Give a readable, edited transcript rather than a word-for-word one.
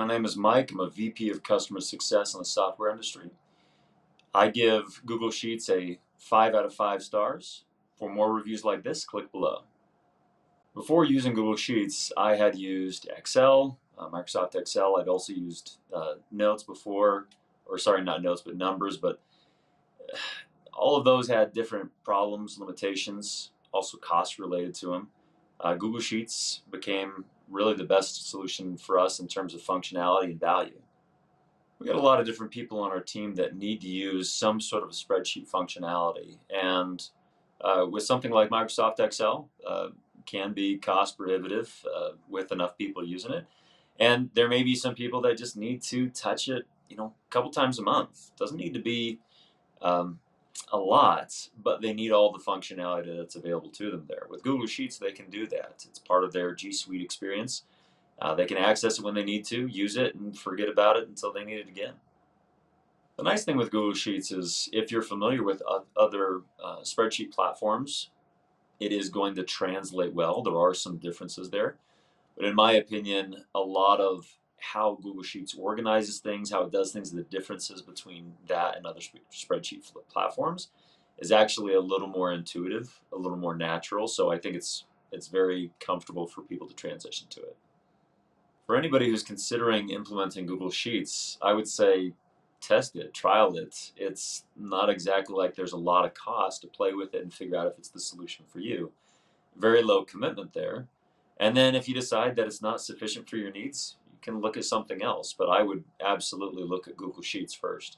My name is Mike. I'm a VP of Customer Success in the software industry. I give Google Sheets a 5 out of 5 stars. For more reviews like this, click below. Before using Google Sheets, I had used Excel, Microsoft Excel. I'd also used Notes before, or sorry, not Notes, but Numbers, but all of those had different problems, limitations, also costs related to them. Google Sheets became really the best solution for us in terms of functionality and value. We got a lot of different people on our team that need to use some sort of a spreadsheet functionality, and with something like Microsoft Excel, can be cost prohibitive with enough people using it. And there may be some people that just need to touch it, a couple times a month. It doesn't need to be um, a lot, but they need all the functionality that's available to them there. With Google Sheets, they can do that. It's part of their G Suite experience. They can access it when they need to, use it, and forget about it until they need it again. The nice thing with Google Sheets is if you're familiar with other spreadsheet platforms, it is going to translate well. There are some differences there. But in my opinion, a lot of how Google Sheets organizes things, how it does things, the differences between that and other spreadsheet platforms is actually a little more intuitive, a little more natural. So I think it's very comfortable for people to transition to it. For anybody who's considering implementing Google Sheets, I would say test it, trial it. It's not exactly like there's a lot of cost to play with it and figure out if it's the solution for you. Very low commitment there. And then if you decide that it's not sufficient for your needs, you can look at something else. But I would absolutely look at Google Sheets first.